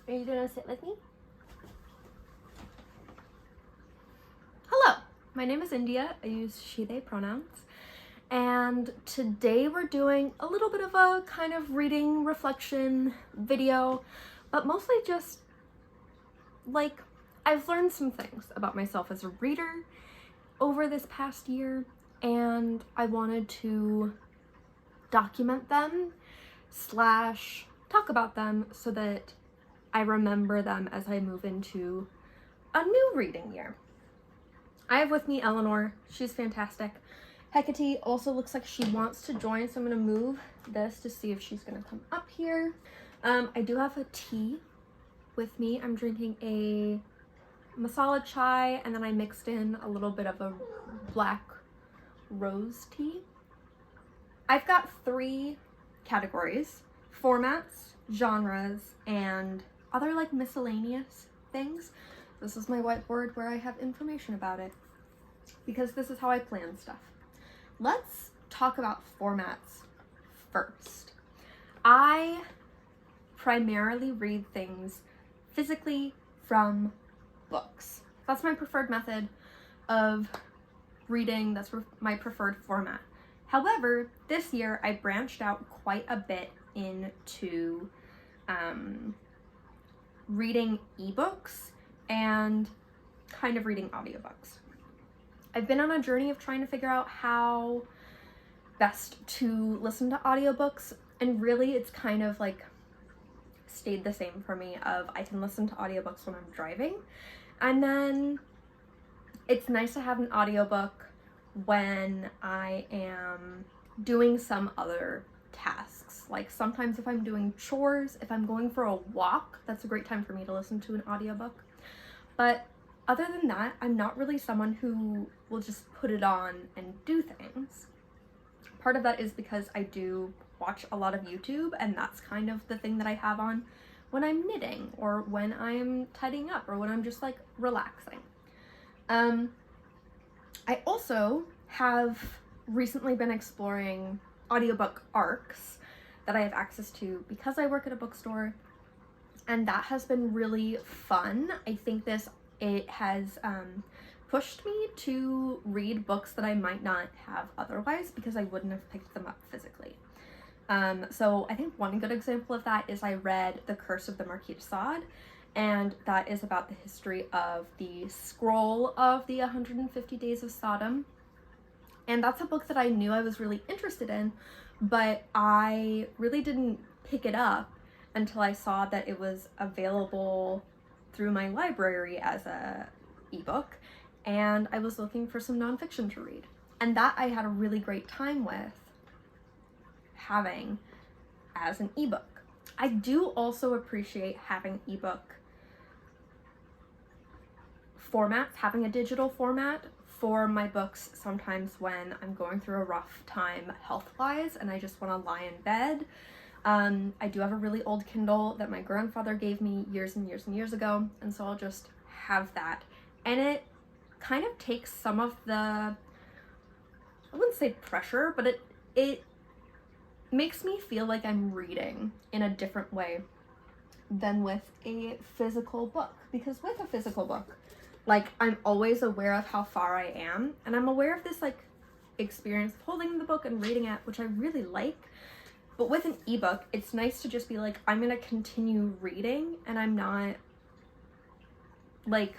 Are you gonna sit with me? Hello, my name is India. I use she, they pronouns. And today we're doing a little bit of a kind of reading reflection video, but mostly just like I've learned some things about myself as a reader over this past year, and I wanted to document them / talk about them so that I remember them as I move into a new reading year. I have with me Eleanor. She's fantastic. Hecate also looks like she wants to join, so I'm gonna move this to see if she's gonna come up here. I do have a tea with me. I'm drinking a masala chai, and then I mixed in a little bit of a black rose tea. I've got 3 categories: formats, genres, and other like miscellaneous things. This is my whiteboard where I have information about it because this is how I plan stuff. Let's talk about formats first. I primarily read things physically from books. That's my preferred method of reading. That's my preferred format. However, this year I branched out quite a bit into reading ebooks and kind of reading audiobooks. I've been on a journey of trying to figure out how best to listen to audiobooks, and really it's kind of like stayed the same for me. Of I can listen to audiobooks when I'm driving, and then it's nice to have an audiobook when I am doing some other tasks. Like sometimes if I'm doing chores, if I'm going for a walk, that's a great time for me to listen to an audiobook. But other than that, I'm not really someone who will just put it on and do things. Part of that is because I do watch a lot of YouTube, and that's kind of the thing that I have on when I'm knitting or when I'm tidying up or when I'm just like relaxing. I also have recently been exploring audiobook arcs that I have access to because I work at a bookstore, and that has been really fun. I think it has pushed me to read books that I might not have otherwise because I wouldn't have picked them up physically. So I think one good example of that is I read The Curse of the Marquis de Sade, and that is about the history of the scroll of the 150 Days of Sodom. And that's a book that I knew I was really interested in, but I really didn't pick it up until I saw that it was available through my library as a ebook, and I was looking for some nonfiction to read. And that I had a really great time with having as an ebook. I do also appreciate having ebook formats, having a digital format for my books sometimes when I'm going through a rough time health-wise and I just want to lie in bed. I do have a really old Kindle that my grandfather gave me years and years and years ago, and so I'll just have that. And it kind of takes some of the, I wouldn't say pressure, but it makes me feel like I'm reading in a different way than with a physical book. Because with a physical book, like, I'm always aware of how far I am, and I'm aware of this like experience of holding the book and reading it, which I really like. But with an ebook, it's nice to just be like, I'm gonna continue reading, and I'm not like,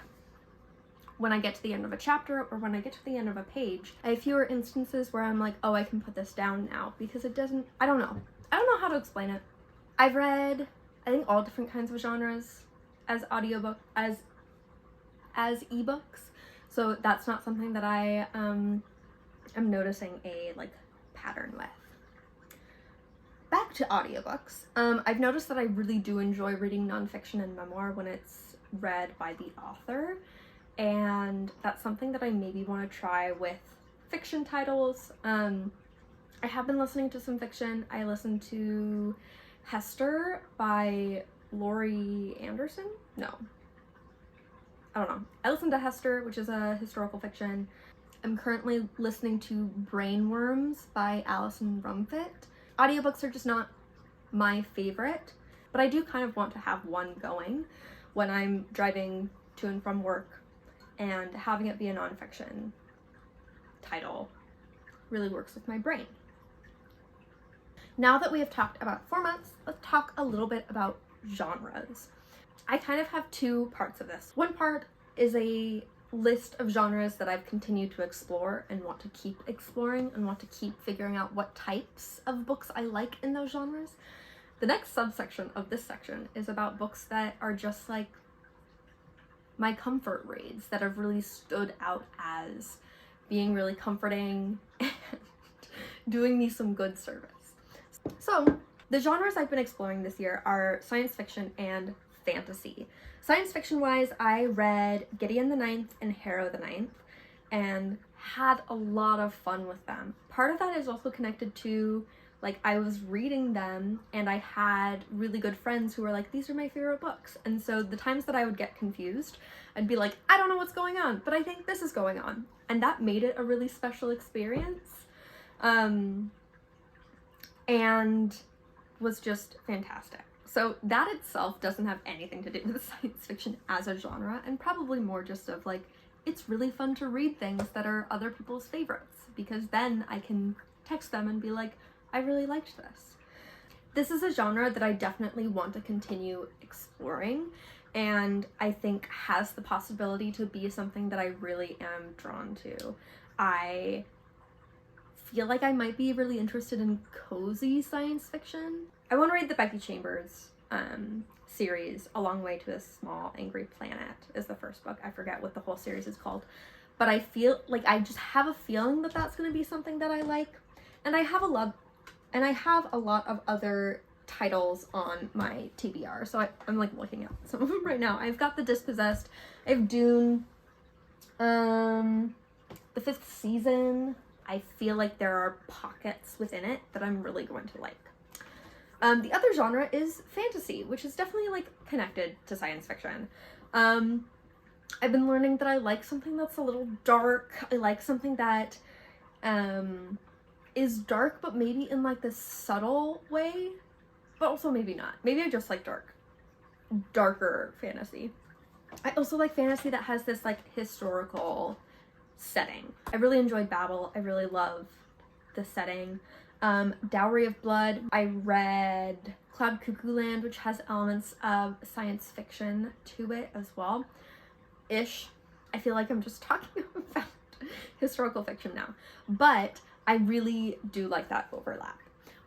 when I get to the end of a chapter or when I get to the end of a page, I have fewer instances where I'm like, oh, I can put this down now, because it doesn't, I don't know how to explain it. I've read, I think, all different kinds of genres as audiobook, as ebooks, so that's not something that I am noticing a like pattern with. Back to audiobooks. I've noticed that I really do enjoy reading nonfiction and memoir when it's read by the author, and that's something that I maybe want to try with fiction titles. I have been listening to some fiction. I listened to Hester by Laurie Anderson? No. I don't know. I listened to Hester, which is a historical fiction. I'm currently listening to Brainworms by Alison Rumfitt. Audiobooks are just not my favorite. but I do kind of want to have one going when I'm driving to and from work, and having it be a nonfiction title really works with my brain. Now that we have talked about formats, let's talk a little bit about genres. I kind of have two parts of this. One part is a list of genres that I've continued to explore and want to keep exploring and want to keep figuring out what types of books I like in those genres. The next subsection of this section is about books that are just like my comfort reads, that have really stood out as being really comforting and doing me some good service. So the genres I've been exploring this year are science fiction and fantasy. Science fiction wise, I read Gideon the Ninth and Harrow the Ninth and had a lot of fun with them. Part of that is also connected to, like, I was reading them and I had really good friends who were like, these are my favorite books. And so the times that I would get confused, I'd be like, I don't know what's going on, but I think this is going on. And that made it a really special experience. And was just fantastic. So that itself doesn't have anything to do with science fiction as a genre, and probably more just of like, it's really fun to read things that are other people's favorites, because then I can text them and be like, I really liked this. This is a genre that I definitely want to continue exploring, and I think has the possibility to be something that I really am drawn to. I feel like I might be really interested in cozy science fiction. I want to read the Becky Chambers series, A Long Way to a Small Angry Planet is the first book. I forget what the whole series is called, but I feel like I just have a feeling that that's going to be something that I like. And I have a lot of other titles on my TBR, so I'm like looking at some of them right now. I've got The Dispossessed, I have Dune, the 5th season. I feel like there are pockets within it that I'm really going to like. The other genre is fantasy, which is definitely like connected to science fiction. I've been learning that I like something that's a little dark. I like something that is dark, but maybe in like this subtle way, but also maybe not. Maybe I just like darker fantasy. I also like fantasy that has this like historical setting. I really enjoyed Babel. I really love the setting. Dowry of Blood. I read Cloud Cuckoo Land, which has elements of science fiction to it as well. Ish. I feel like I'm just talking about historical fiction now, but I really do like that overlap.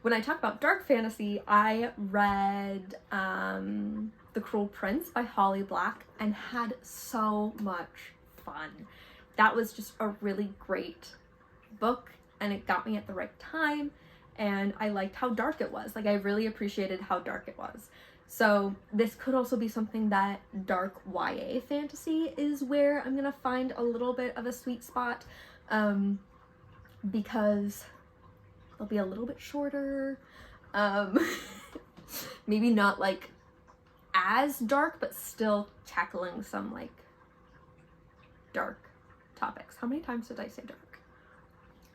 When I talk about dark fantasy, I read The Cruel Prince by Holly Black and had so much fun. That was just a really great book, and it got me at the right time, and I liked how dark it was. Like, I really appreciated how dark it was. So this could also be something that dark YA fantasy is where I'm gonna find a little bit of a sweet spot, because they'll be a little bit shorter, maybe not like as dark, but still tackling some like dark topics. How many times did I say dark?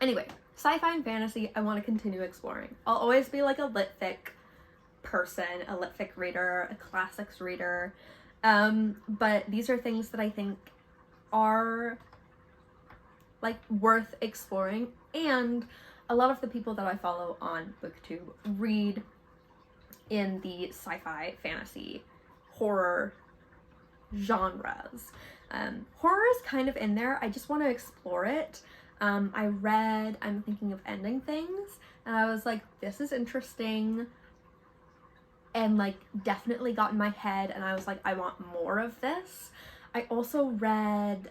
Anyway, sci-fi and fantasy I want to continue exploring. I'll always be like a lit fic person, a lit fic reader, a classics reader, but these are things that I think are like worth exploring, and a lot of the people that I follow on BookTube read in the sci-fi, fantasy, horror genres. Horror is kind of in there. I just want to explore it. I read I'm Thinking of Ending Things, and I was like, this is interesting, and like definitely got in my head, and I was like, I want more of this. I also read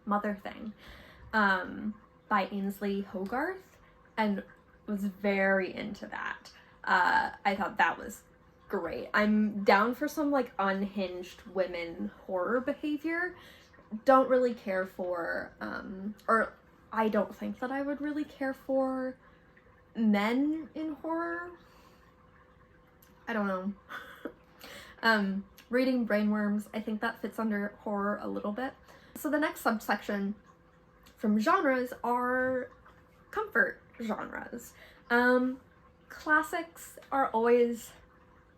Mother Thing by Ainsley Hogarth and was very into that. I thought that was great. I'm down for some like unhinged women horror behavior. Don't really care for, or I don't think that I would really care for men in horror. I don't know. Reading Brainworms, I think that fits under horror a little bit. So the next subsection from genres are comfort genres. Classics are always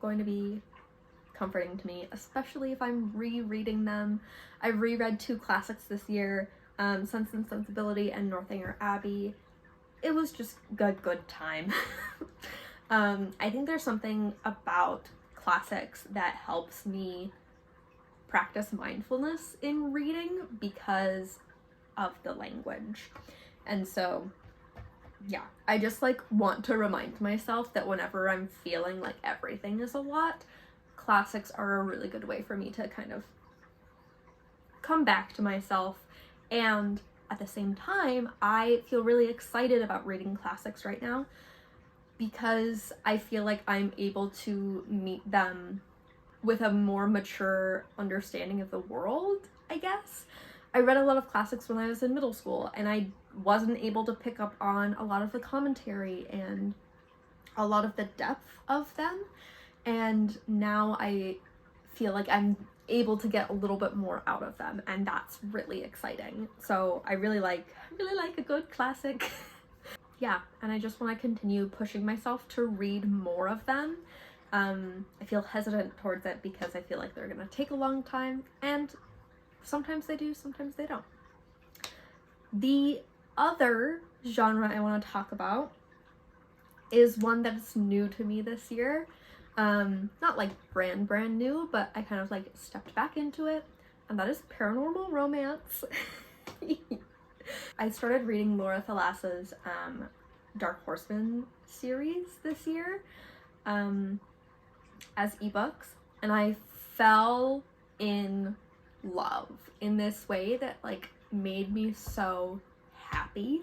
going to be comforting to me, especially if I'm rereading them. I've reread 2 classics this year, Sense and Sensibility and Northanger Abbey. It was just good time. I think there's something about classics that helps me practice mindfulness in reading because of the language. And so yeah, I just like want to remind myself that whenever I'm feeling like everything is a lot, classics are a really good way for me to kind of come back to myself. And at the same time, I feel really excited about reading classics right now because I feel like I'm able to meet them with a more mature understanding of the world, I guess. I read a lot of classics when I was in middle school, and I wasn't able to pick up on a lot of the commentary and a lot of the depth of them. And now I feel like I'm able to get a little bit more out of them, and that's really exciting. So I really like a good classic. Yeah, and I just want to continue pushing myself to read more of them. I feel hesitant towards it because I feel like they're gonna take a long time, and sometimes they do, sometimes they don't. The other genre I want to talk about is one that's new to me this year. Not like brand new, but I kind of like stepped back into it, and that is paranormal romance. I started reading Laura Thalassa's Dark Horseman series this year as ebooks, and I fell in love in this way that like made me so happy.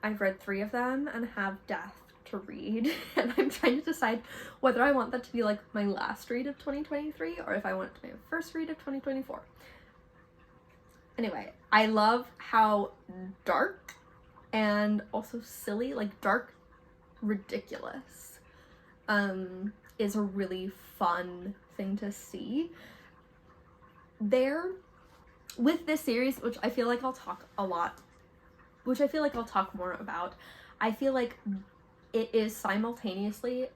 I've read 3 of them and have Death to read, and I'm trying to decide whether I want that to be like my last read of 2023 or if I want it to be my first read of 2024. Anyway, I love how dark and also silly, like dark ridiculous, is a really fun thing to see there with this series, which I feel like I'll talk more about. I feel like it is simultaneously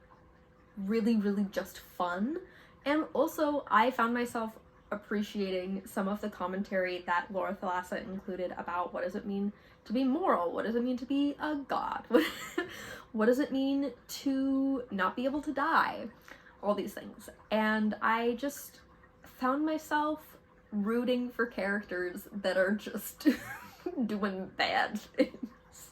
really just fun, and also I found myself appreciating some of the commentary that Laura Thalassa included about what does it mean to be moral, what does it mean to be a god, what does it mean to not be able to die, all these things. And I just found myself rooting for characters that are just doing bad things.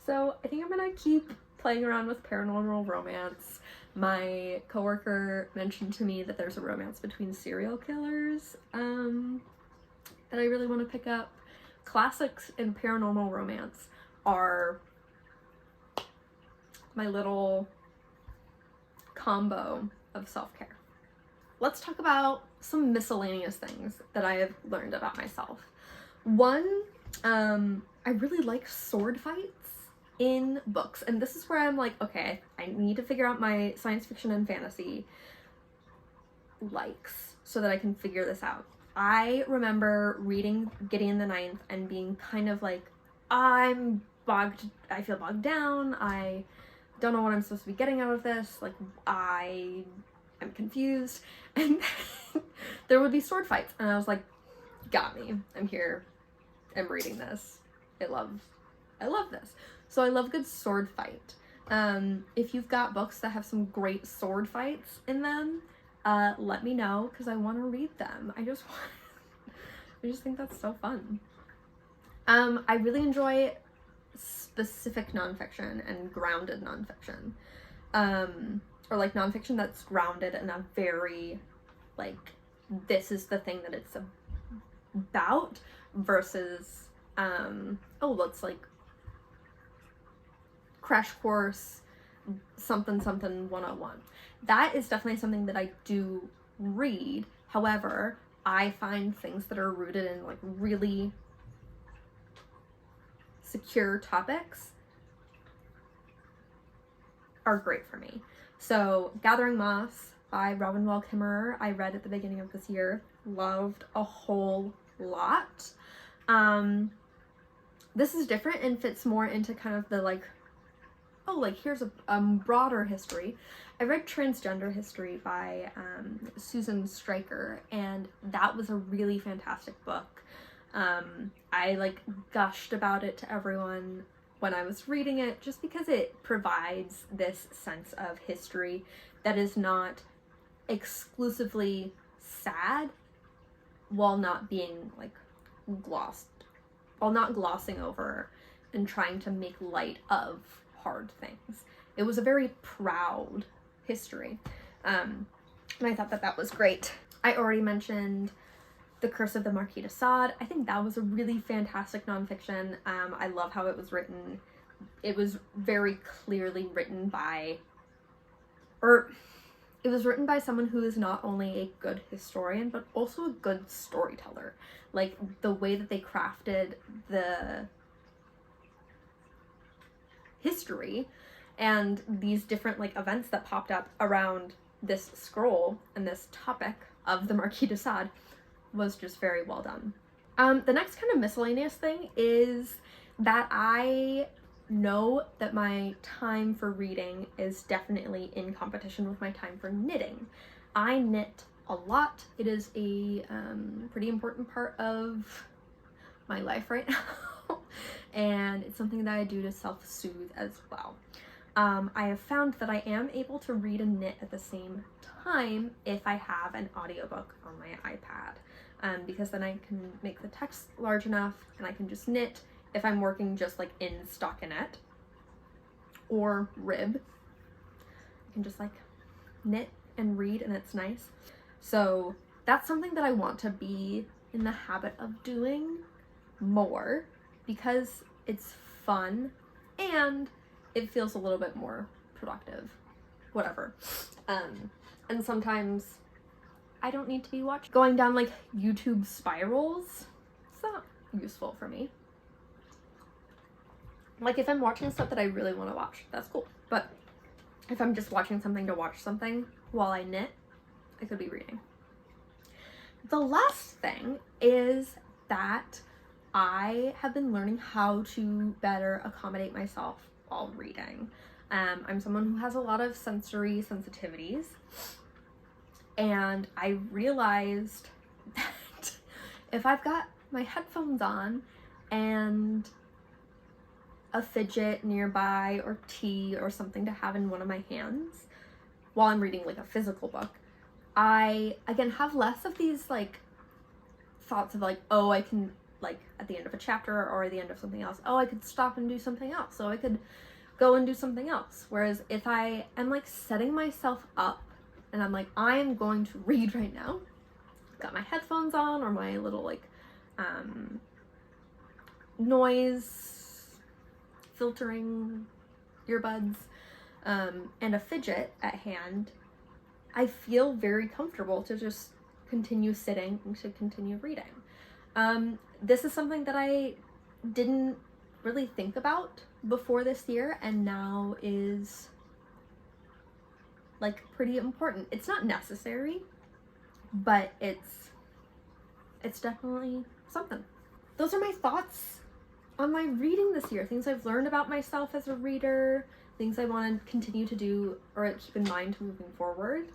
So I think I'm gonna keep playing around with paranormal romance. My coworker mentioned to me that there's a romance between serial killers that I really want to pick up. Classics in paranormal romance are my little combo of self-care. Let's talk about some miscellaneous things that I have learned about myself. One, I really like sword fights in books, and this is where I'm like, okay, I need to figure out my science fiction and fantasy likes so that I can figure this out. I remember reading Gideon the Ninth and being kind of like, I feel bogged down, I don't know what I'm supposed to be getting out of this, like I am confused, and there would be sword fights, and I was like, got me, I'm here, I'm reading this, I love this. So I love a good sword fight. If you've got books that have some great sword fights in them, let me know, because I want to read them. I just think that's so fun. I really enjoy specific nonfiction and grounded nonfiction. Or like nonfiction that's grounded in a very, like, this is the thing that it's about, versus, let's like crash course something 101. That is definitely something that I do read. However, I find things that are rooted in like really secure topics are great for me. So Gathering Moss by Robin Wall Kimmerer, I read at the beginning of this year, loved a whole lot. This is different and fits more into kind of the like, oh, like here's a broader history. I read Transgender History by Susan Stryker, and that was a really fantastic book. I like gushed about it to everyone when I was reading it, just because it provides this sense of history that is not exclusively sad while not being like while not glossing over and trying to make light of hard things. It was a very proud history, and I thought that that was great. I already mentioned The Curse of the Marquis de Sade. I think that was a really fantastic nonfiction. I love how it was written. It was very clearly written by, it was written by someone who is not only a good historian, but also a good storyteller. Like, the way that they crafted the history and these different like events that popped up around this scroll and this topic of the Marquis de Sade was just very well done. The next kind of miscellaneous thing is that I know that my time for reading is definitely in competition with my time for knitting. I knit a lot. It is a pretty important part of my life right now. And it's something that I do to self-soothe as well. I have found that I am able to read and knit at the same time if I have an audiobook on my iPad, because then I can make the text large enough and I can just knit if I'm working just like in stockinette or rib. I can just like knit and read, and it's nice. So that's something that I want to be in the habit of doing more, because it's fun and it feels a little bit more productive, whatever. And sometimes I don't need to be going down like YouTube spirals. It's not useful for me. Like, if I'm watching stuff that I really want to watch, that's cool. But if I'm just watching something to watch something while I knit, I could be reading. The last thing is that I have been learning how to better accommodate myself while reading. I'm someone who has a lot of sensory sensitivities, and I realized that if I've got my headphones on and a fidget nearby or tea or something to have in one of my hands while I'm reading like a physical book, I again have less of these like thoughts of like, oh, I can, like at the end of a chapter or at the end of something else, oh, I could stop and do something else, so I could go and do something else. Whereas if I am like setting myself up and I'm like, I am going to read right now, got my headphones on or my little like noise filtering earbuds, and a fidget at hand, I feel very comfortable to just continue sitting and to continue reading. This is something that I didn't really think about before this year, and now is like pretty important. It's not necessary, but it's definitely something. Those are my thoughts on my reading this year, things I've learned about myself as a reader, things I want to continue to do or keep in mind moving forward.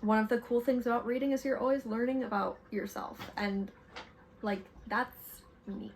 One of the cool things about reading is you're always learning about yourself, and like, that's neat.